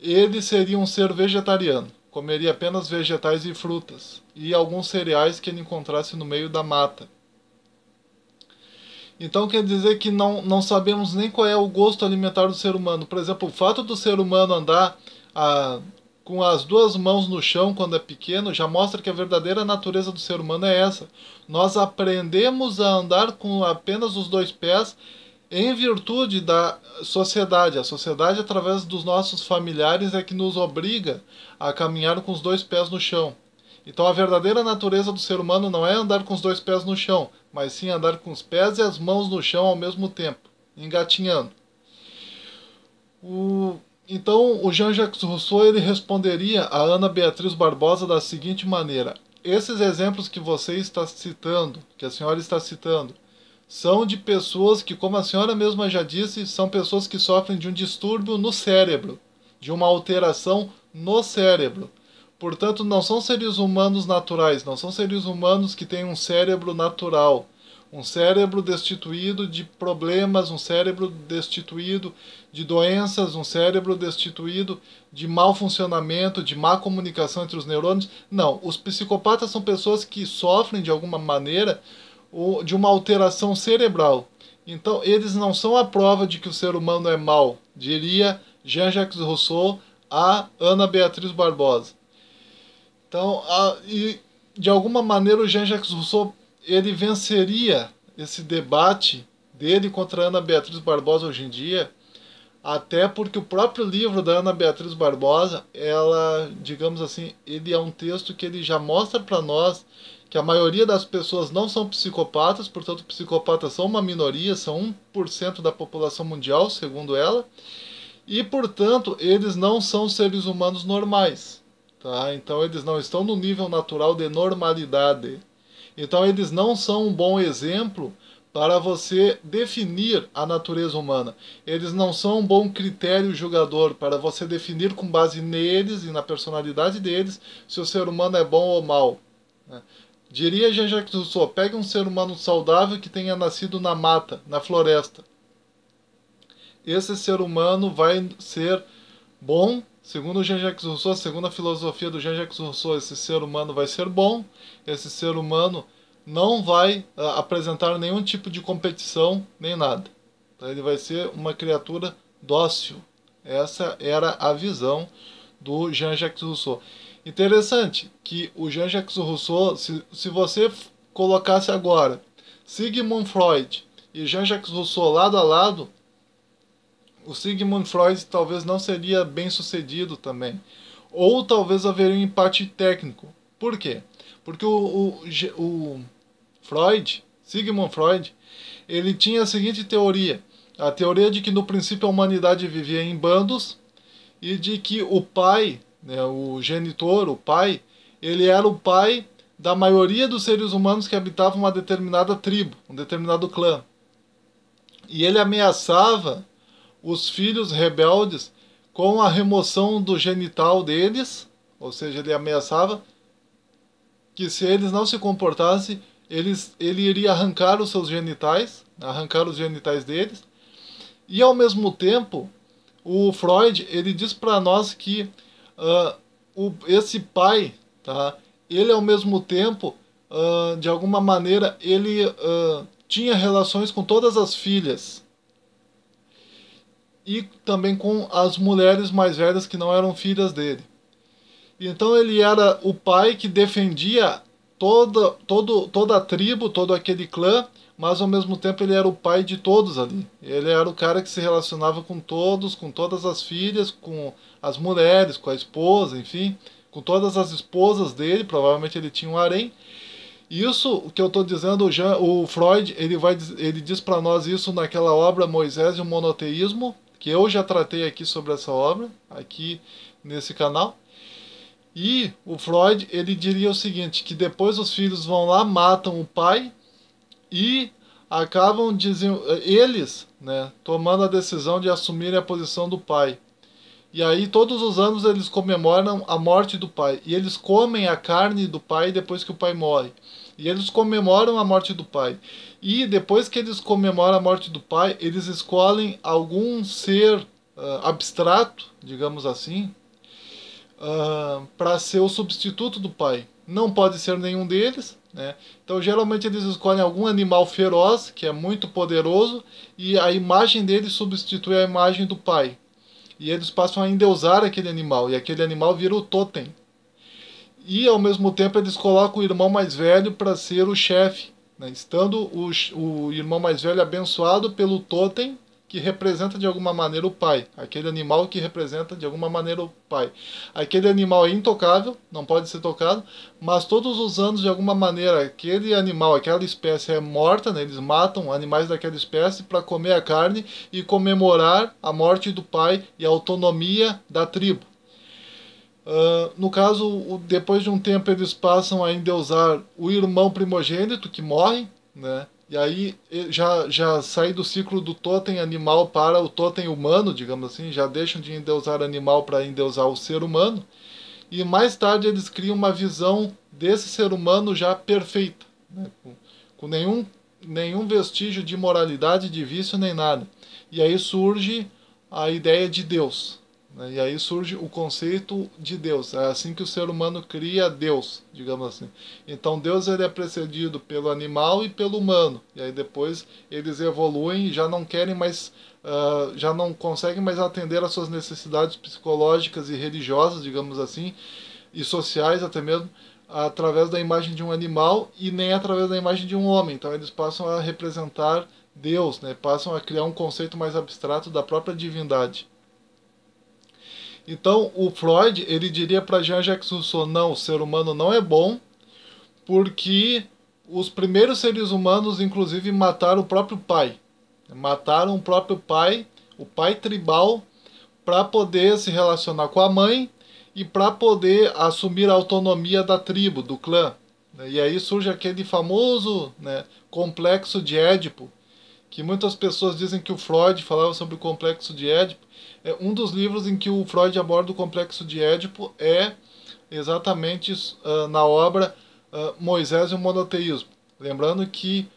ele seria um ser vegetariano. Comeria apenas vegetais e frutas, e alguns cereais que ele encontrasse no meio da mata. Então quer dizer que não sabemos nem qual é o gosto alimentar do ser humano. Por exemplo, o fato do ser humano andar com as duas mãos no chão quando é pequeno já mostra que a verdadeira natureza do ser humano é essa. Nós aprendemos a andar com apenas os dois pés em virtude da sociedade. A sociedade, através dos nossos familiares, é que nos obriga a caminhar com os dois pés no chão. Então a verdadeira natureza do ser humano não é andar com os dois pés no chão, mas sim andar com os pés e as mãos no chão ao mesmo tempo, engatinhando. Então o Jean-Jacques Rousseau ele responderia a Ana Beatriz Barbosa da seguinte maneira: esses exemplos que você está citando, que a senhora está citando, são de pessoas que, como a senhora mesma já disse, são pessoas que sofrem de um distúrbio no cérebro, de uma alteração no cérebro. Portanto, não são seres humanos naturais, não são seres humanos que têm um cérebro natural, um cérebro destituído de problemas, um cérebro destituído de doenças, um cérebro destituído de mau funcionamento, de má comunicação entre os neurônios. Não, os psicopatas são pessoas que sofrem de alguma maneira de uma alteração cerebral. Então, eles não são a prova de que o ser humano é mau, diria Jean-Jacques Rousseau a Ana Beatriz Barbosa. Então, de alguma maneira, o Jean-Jacques Rousseau ele venceria esse debate dele contra a Ana Beatriz Barbosa hoje em dia, até porque o próprio livro da Ana Beatriz Barbosa, ela, digamos assim, ele é um texto que ele já mostra para nós que a maioria das pessoas não são psicopatas, portanto, psicopatas são uma minoria, são 1% da população mundial, segundo ela, e, portanto, eles não são seres humanos normais. Tá? Então, eles não estão no nível natural de normalidade. Então, eles não são um bom exemplo para você definir a natureza humana. Eles não são um bom critério julgador para você definir com base neles e na personalidade deles se o ser humano é bom ou mau. Diria Jean-Jacques Rousseau: pegue um ser humano saudável que tenha nascido na mata, na floresta. Esse ser humano vai ser bom, segundo Jean-Jacques Rousseau, segundo a filosofia do Jean-Jacques Rousseau, esse ser humano vai ser bom, esse ser humano não vai apresentar nenhum tipo de competição, nem nada. Então, ele vai ser uma criatura dócil. Essa era a visão do Jean-Jacques Rousseau. Interessante que o Jean-Jacques Rousseau, se você colocasse agora Sigmund Freud e Jean-Jacques Rousseau lado a lado, o Sigmund Freud talvez não seria bem sucedido também. Ou talvez haveria um empate técnico. Por quê? Porque o Freud, Sigmund Freud, ele tinha a seguinte teoria. A teoria de que no princípio a humanidade vivia em bandos e de que o pai, né, o genitor, o pai, ele era o pai da maioria dos seres humanos que habitavam uma determinada tribo, um determinado clã. E ele ameaçava os filhos rebeldes com a remoção do genital deles, ou seja, ele ameaçava que se eles não se comportassem, ele iria arrancar os seus genitais, arrancar os genitais deles, e ao mesmo tempo, o Freud ele diz para nós que esse pai, tá? Ele ao mesmo tempo, de alguma maneira, ele tinha relações com todas as filhas e também com as mulheres mais velhas que não eram filhas dele. Então ele era o pai que defendia toda a tribo, todo aquele clã, mas ao mesmo tempo ele era o pai de todos ali. Ele era o cara que se relacionava com todos, com todas as filhas, com as mulheres, com a esposa, enfim, com todas as esposas dele, provavelmente ele tinha um harém. Isso, o que eu estou dizendo, o Freud, ele diz para nós isso naquela obra Moisés e o Monoteísmo, que eu já tratei aqui sobre essa obra, aqui nesse canal. E o Freud, ele diria o seguinte, que depois os filhos vão lá, matam o pai e acabam eles, né, tomando a decisão de assumirem a posição do pai. E aí todos os anos eles comemoram a morte do pai. E eles comem a carne do pai depois que o pai morre. E eles comemoram a morte do pai. E depois que eles comemoram a morte do pai, eles escolhem algum ser abstrato, digamos assim, para ser o substituto do pai. Não pode ser nenhum deles, né? Então geralmente eles escolhem algum animal feroz, que é muito poderoso, e a imagem dele substitui a imagem do pai. E eles passam a endeusar aquele animal, e aquele animal vira o totem. E ao mesmo tempo eles colocam o irmão mais velho para ser o chefe, né? Estando o irmão mais velho abençoado pelo totem, que representa de alguma maneira o pai. Aquele animal que representa de alguma maneira o pai. Aquele animal é intocável, não pode ser tocado, mas todos os anos, de alguma maneira, aquele animal, aquela espécie é morta, né? Eles matam animais daquela espécie para comer a carne e comemorar a morte do pai e a autonomia da tribo. No caso, depois de um tempo eles passam a endeusar o irmão primogênito que morre, né? E aí já sai do ciclo do totem animal para o totem humano, digamos assim, já deixam de endeusar animal para endeusar o ser humano. E mais tarde eles criam uma visão desse ser humano já perfeita, né? Com nenhum vestígio de moralidade, de vício nem nada. E aí surge a ideia de Deus, né? E aí surge o conceito de Deus. É assim que o ser humano cria Deus, digamos assim. Então Deus ele é precedido pelo animal e pelo humano. E aí depois eles evoluem e já não querem mais, já não conseguem mais atender às suas necessidades psicológicas e religiosas, digamos assim, e sociais até mesmo, através da imagem de um animal e nem através da imagem de um homem. Então eles passam a representar Deus, né? Passam a criar um conceito mais abstrato da própria divindade. Então, o Freud, ele diria para Jean-Jacques Rousseau, não, o ser humano não é bom, porque os primeiros seres humanos, inclusive, mataram o próprio pai. Mataram o próprio pai, o pai tribal, para poder se relacionar com a mãe e para poder assumir a autonomia da tribo, do clã. E aí surge aquele famoso, né, complexo de Édipo, que muitas pessoas dizem que o Freud falava sobre o complexo de Édipo. Um dos livros em que o Freud aborda o complexo de Édipo é exatamente na obra Moisés e o Monoteísmo. Lembrando que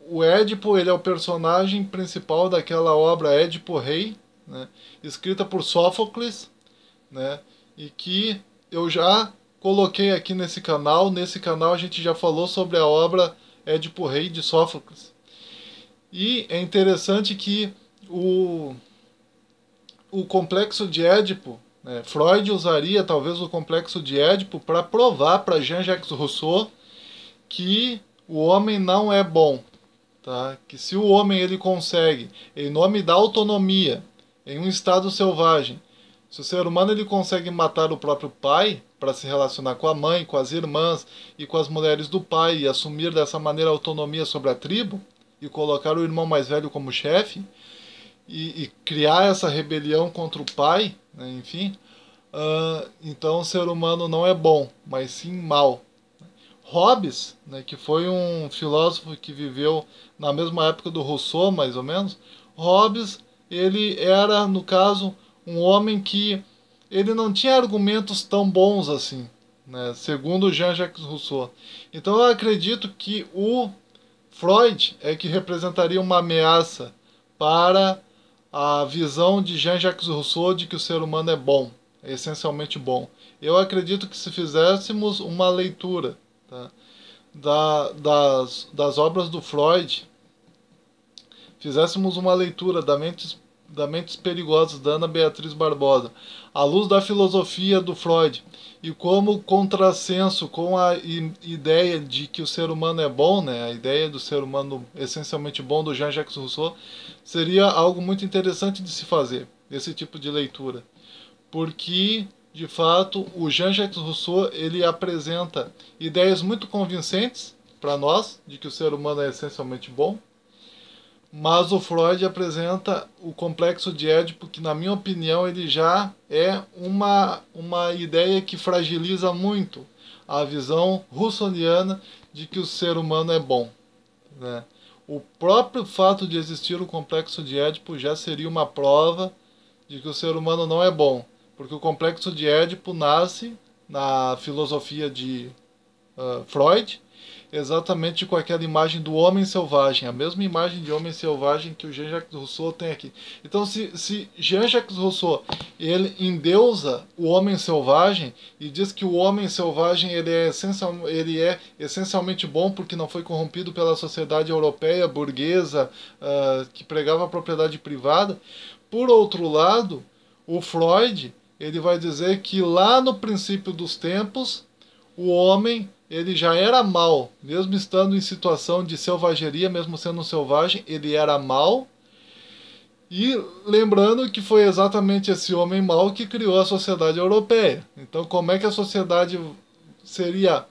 o Édipo ele é o personagem principal daquela obra Édipo Rei, né, escrita por Sófocles, né, e que eu já coloquei aqui nesse canal. Nesse canal a gente já falou sobre a obra Édipo Rei de Sófocles. E é interessante que o complexo de Édipo, né, Freud usaria talvez o complexo de Édipo para provar para Jean-Jacques Rousseau que o homem não é bom, tá? Que se o homem ele consegue, em nome da autonomia, em um estado selvagem, se o ser humano ele consegue matar o próprio pai para se relacionar com a mãe, com as irmãs e com as mulheres do pai e assumir dessa maneira a autonomia sobre a tribo e colocar o irmão mais velho como chefe, e criar essa rebelião contra o pai, né, enfim, então o ser humano não é bom, mas sim mal. Hobbes, né, que foi um filósofo que viveu na mesma época do Rousseau, mais ou menos, Hobbes, ele era, no caso, um homem que ele não tinha argumentos tão bons assim, né, segundo Jean-Jacques Rousseau. Então eu acredito que o Freud é que representaria uma ameaça para a visão de Jean-Jacques Rousseau de que o ser humano é bom. essencialmente bom. Eu acredito que se fizéssemos uma leitura, tá, das obras do Freud, fizéssemos uma leitura da Mentes Perigosas, da Ana Beatriz Barbosa, à luz da filosofia do Freud, e como contrassenso com a ideia de que o ser humano é bom, né, a ideia do ser humano essencialmente bom do Jean-Jacques Rousseau, seria algo muito interessante de se fazer, esse tipo de leitura. Porque, de fato, o Jean-Jacques Rousseau ele apresenta ideias muito convincentes para nós, de que o ser humano é essencialmente bom, mas o Freud apresenta o complexo de Édipo, que na minha opinião ele já é uma ideia que fragiliza muito a visão russoniana de que o ser humano é bom, né? O próprio fato de existir o complexo de Édipo já seria uma prova de que o ser humano não é bom, porque o complexo de Édipo nasce na filosofia de Freud, exatamente com aquela imagem do homem selvagem, a mesma imagem de homem selvagem que o Jean-Jacques Rousseau tem aqui. Então, se Jean-Jacques Rousseau ele endeusa o homem selvagem e diz que o homem selvagem ele é essencialmente bom porque não foi corrompido pela sociedade europeia burguesa que pregava a propriedade privada, por outro lado, o Freud ele vai dizer que lá no princípio dos tempos o homem ele já era mau, mesmo estando em situação de selvageria, mesmo sendo um selvagem, ele era mau. E lembrando que foi exatamente esse homem mau que criou a sociedade europeia. Então, como é que a sociedade seria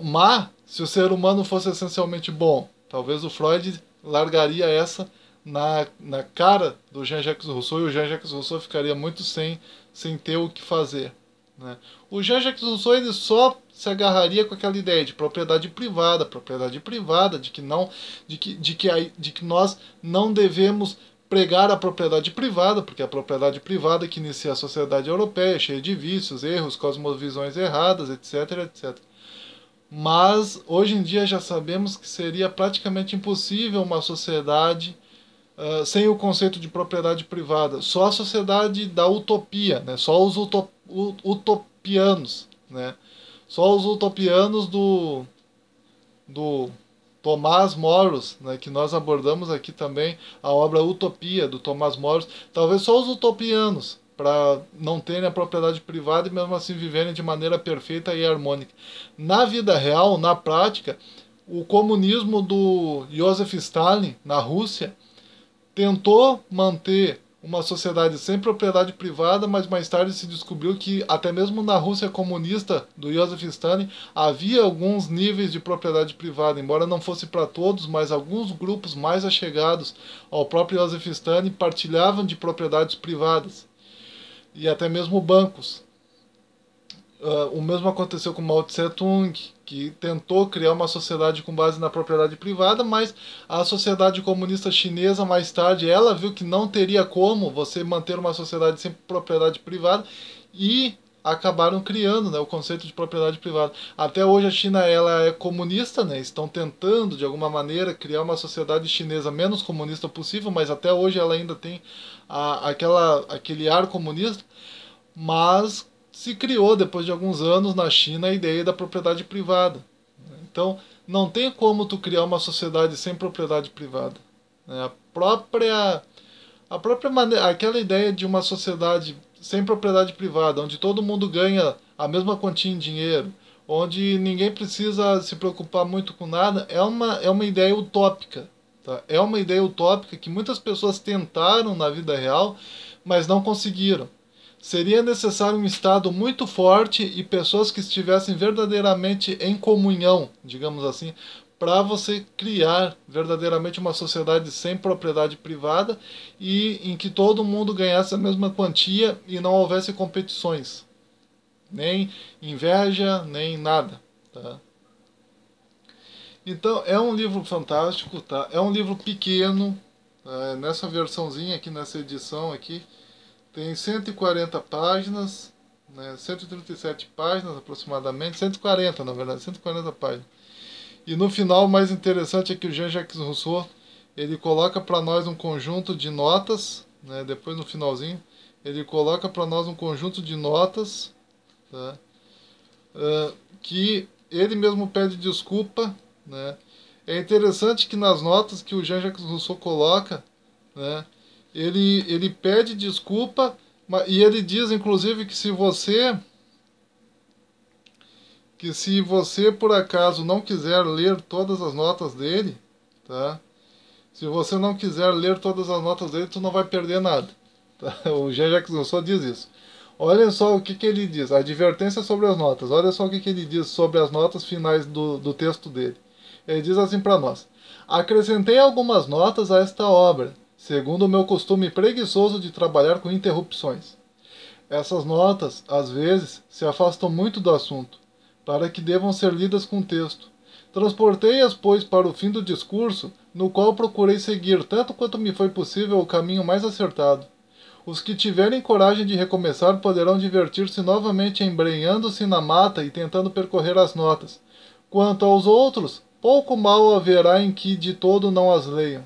má se o ser humano fosse essencialmente bom? Talvez o Freud largaria essa na cara do Jean-Jacques Rousseau e o Jean-Jacques Rousseau ficaria muito sem ter o que fazer, né? O Jean-Jacques Rousseau ele só se agarraria com aquela ideia de propriedade privada, de que não, de que nós não devemos pregar a propriedade privada, porque é a propriedade privada que inicia a sociedade europeia, cheia de vícios, erros, cosmovisões erradas, etc, etc. Mas hoje em dia já sabemos que seria praticamente impossível uma sociedade sem o conceito de propriedade privada. Só a sociedade da utopia, né? Só os utopianos, né? Só os utopianos do Tomás Moros, né? Que nós abordamos aqui também, a obra Utopia, do Tomás Moros. Talvez só os utopianos, para não terem a propriedade privada e mesmo assim viverem de maneira perfeita e harmônica. Na vida real, na prática, o comunismo do Joseph Stalin, na Rússia, tentou manter uma sociedade sem propriedade privada, mas mais tarde se descobriu que até mesmo na Rússia comunista do Joseph Stalin havia alguns níveis de propriedade privada, embora não fosse para todos, mas alguns grupos mais achegados ao próprio Joseph Stalin partilhavam de propriedades privadas e até mesmo bancos. O mesmo aconteceu com Mao Tse Tung, que tentou criar uma sociedade com base na propriedade privada, mas a sociedade comunista chinesa, mais tarde, ela viu que não teria como você manter uma sociedade sem propriedade privada e acabaram criando, né, o conceito de propriedade privada. Até hoje a China ela é comunista, né, estão tentando de alguma maneira criar uma sociedade chinesa menos comunista possível, mas até hoje ela ainda tem aquele ar comunista, mas se criou depois de alguns anos na China a ideia da propriedade privada. Então, não tem como tu criar uma sociedade sem propriedade privada. A própria maneira, aquela ideia de uma sociedade sem propriedade privada, onde todo mundo ganha a mesma quantia em dinheiro, onde ninguém precisa se preocupar muito com nada, é uma ideia utópica. Tá? É uma ideia utópica que muitas pessoas tentaram na vida real, mas não conseguiram. Seria necessário um Estado muito forte e pessoas que estivessem verdadeiramente em comunhão, digamos assim, para você criar verdadeiramente uma sociedade sem propriedade privada e em que todo mundo ganhasse a mesma quantia e não houvesse competições, nem inveja, nem nada. Tá? Então, é um livro fantástico, tá? É um livro pequeno, nessa versãozinha aqui, nessa edição aqui, tem 140 páginas, né, 137 páginas aproximadamente, 140 na verdade, 140 páginas. E no final o mais interessante é que o Jean-Jacques Rousseau ele coloca para nós um conjunto de notas, né, depois no finalzinho ele coloca para nós um conjunto de notas, tá? Que ele mesmo pede desculpa, né? É interessante que nas notas que o Jean-Jacques Rousseau coloca, né, ele pede desculpa, e ele diz, inclusive, que se você por acaso não quiser ler todas as notas dele, tá? Se você não quiser ler todas as notas dele, tu não vai perder nada. Tá? O Jean-Jacques Rousseau diz isso. Olha só o que ele diz, a advertência sobre as notas. Olha só o que ele diz sobre as notas finais do texto dele. Ele diz assim para nós: acrescentei algumas notas a esta obra, segundo o meu costume preguiçoso de trabalhar com interrupções. Essas notas, às vezes, se afastam muito do assunto, para que devam ser lidas com texto. Transportei-as, pois, para o fim do discurso, no qual procurei seguir, tanto quanto me foi possível, o caminho mais acertado. Os que tiverem coragem de recomeçar poderão divertir-se novamente embrenhando-se na mata e tentando percorrer as notas. Quanto aos outros, pouco mal haverá em que de todo não as leiam.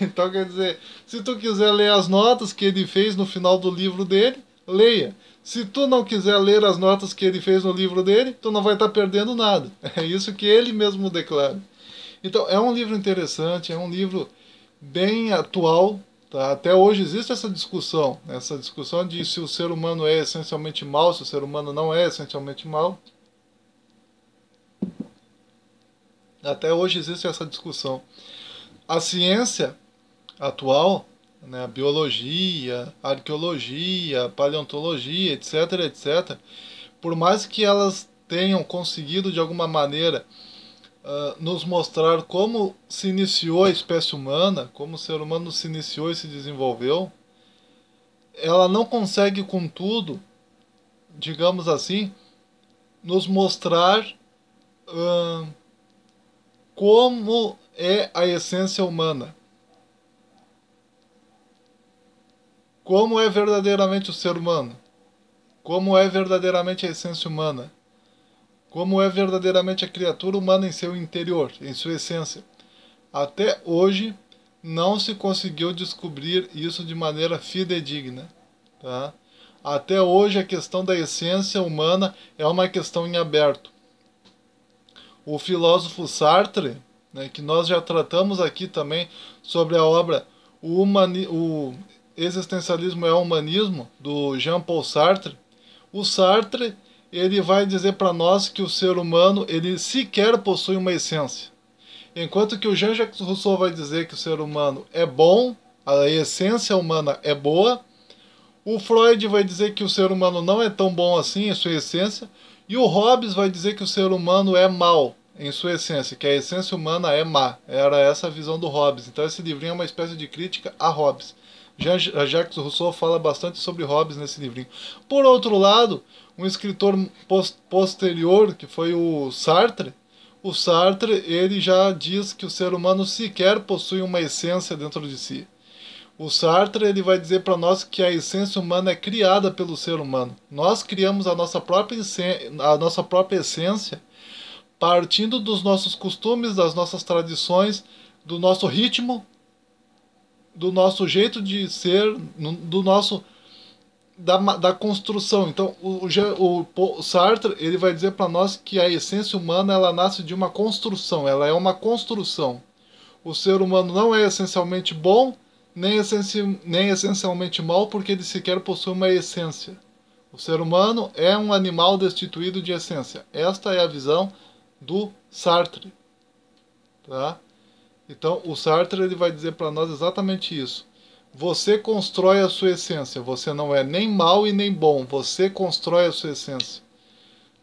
Então, quer dizer, se tu quiser ler as notas que ele fez no final do livro dele, leia. Se tu não quiser ler as notas que ele fez no livro dele, tu não vai estar perdendo nada. É isso que ele mesmo declara. Então, é um livro interessante, é um livro bem atual. Tá? Até hoje existe essa discussão de se o ser humano é essencialmente mau, se o ser humano não é essencialmente mau. Até hoje existe essa discussão. A ciência atual, né, a biologia, a arqueologia, a paleontologia, etc., etc., por mais que elas tenham conseguido de alguma maneira nos mostrar como se iniciou a espécie humana, como o ser humano se iniciou e se desenvolveu, ela não consegue, contudo, digamos assim, nos mostrar como é a essência humana. Como é verdadeiramente o ser humano? Como é verdadeiramente a essência humana? Como é verdadeiramente a criatura humana em seu interior, em sua essência? Até hoje não se conseguiu descobrir isso de maneira fidedigna. Tá? Até hoje a questão da essência humana é uma questão em aberto. O filósofo Sartre, né, que nós já tratamos aqui também sobre a obra O Existencialismo é o Humanismo, do Jean-Paul Sartre. O Sartre, ele vai dizer para nós que o ser humano, ele sequer possui uma essência. Enquanto que o Jean-Jacques Rousseau vai dizer que o ser humano é bom, a essência humana é boa. O Freud vai dizer que o ser humano não é tão bom assim em sua essência. E o Hobbes vai dizer que o ser humano é mau em sua essência, que a essência humana é má. Era essa a visão do Hobbes. Então esse livrinho é uma espécie de crítica a Hobbes. Jean-Jacques Rousseau fala bastante sobre Hobbes nesse livrinho. Por outro lado, um escritor posterior, que foi o Sartre, ele já diz que o ser humano sequer possui uma essência dentro de si. O Sartre, ele vai dizer para nós que a essência humana é criada pelo ser humano. Nós criamos a nossa própria essência partindo dos nossos costumes, das nossas tradições, do nosso ritmo, do nosso jeito de ser, da construção. Então, o Sartre, ele vai dizer para nós que a essência humana, ela nasce de uma construção, ela é uma construção. O ser humano não é essencialmente bom, nem essencialmente mal, porque ele sequer possui uma essência. O ser humano é um animal destituído de essência. Esta é a visão do Sartre. Tá? Então, o Sartre, ele vai dizer para nós exatamente isso. Você constrói a sua essência. Você não é nem mal e nem bom. Você constrói a sua essência.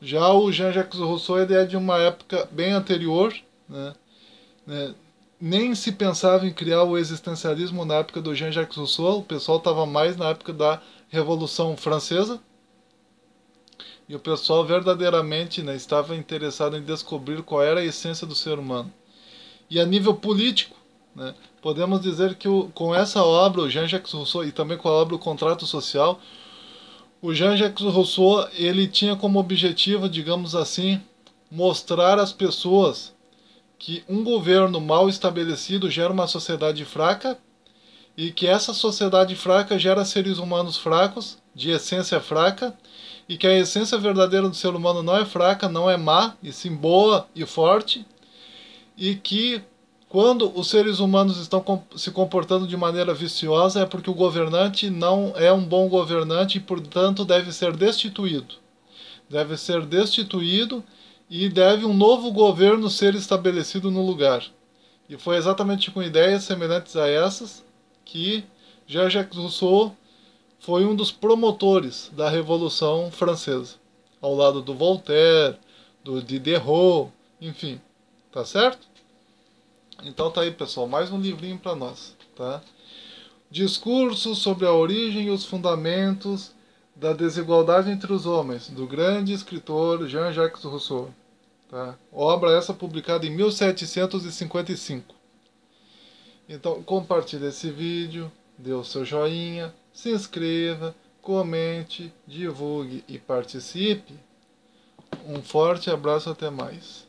Já o Jean-Jacques Rousseau, ele é de uma época bem anterior, né? Nem se pensava em criar o existencialismo na época do Jean-Jacques Rousseau. O pessoal estava mais na época da Revolução Francesa. E o pessoal verdadeiramente, né, estava interessado em descobrir qual era a essência do ser humano. E a nível político, né, podemos dizer que com essa obra, o Jean-Jacques Rousseau, e também com a obra O Contrato Social, o Jean-Jacques Rousseau, ele tinha como objetivo, digamos assim, mostrar às pessoas que um governo mal estabelecido gera uma sociedade fraca e que essa sociedade fraca gera seres humanos fracos, de essência fraca, e que a essência verdadeira do ser humano não é fraca, não é má, e sim boa e forte, e que quando os seres humanos estão se comportando de maneira viciosa é porque o governante não é um bom governante e, portanto, deve ser destituído. Deve ser destituído e deve um novo governo ser estabelecido no lugar. E foi exatamente com ideias semelhantes a essas que Jean-Jacques Rousseau foi um dos promotores da Revolução Francesa, ao lado do Voltaire, do Diderot, enfim, tá certo? Então tá aí, pessoal, mais um livrinho para nós, tá? Discurso sobre a origem e os fundamentos da desigualdade entre os homens, do grande escritor Jean-Jacques Rousseau. Tá? Obra essa publicada em 1755. Então compartilhe esse vídeo, dê o seu joinha, se inscreva, comente, divulgue e participe. Um forte abraço, até mais.